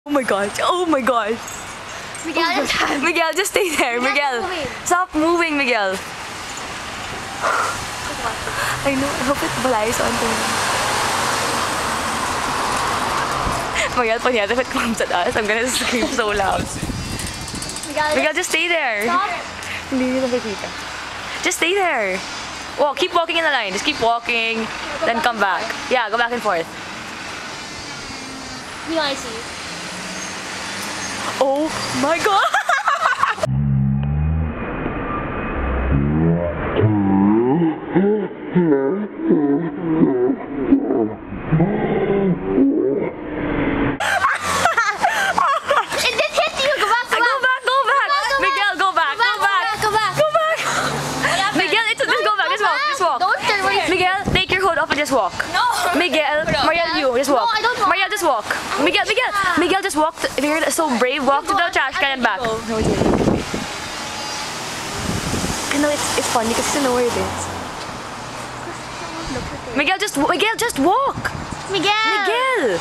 Oh my gosh. Oh my gosh. Miguel, Miguel, just stay there. Miguel, stop moving, Miguel. I know. I hope it balays onto me. Miguel, panyat, if it comes at us, I'm gonna scream so loud. Miguel, just stay there. Hindi nila nakikita. Just stay there. Walk. Keep walking in the line. Just keep walking. Then come back. Yeah, go back and forth. I see. Oh my god! It did hit you! Go back! Go back! Miguel, go back! Miguel, just go back. Just walk. Don't turn away. Miguel, take your hood off and just walk. No! Miguel, Mariel, you just walk. No, I don't want. Mariel, just walk. Miguel, just walk. If you're so brave, walk to the trash can and back. I know it's funny because you know where it is. Miguel, just walk. Miguel!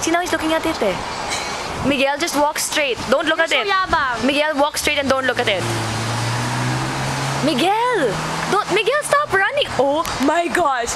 See, now he's looking at it. Miguel, just walk straight. Don't look at it. Miguel, walk straight and don't look at it. Miguel, stop running. Oh my gosh.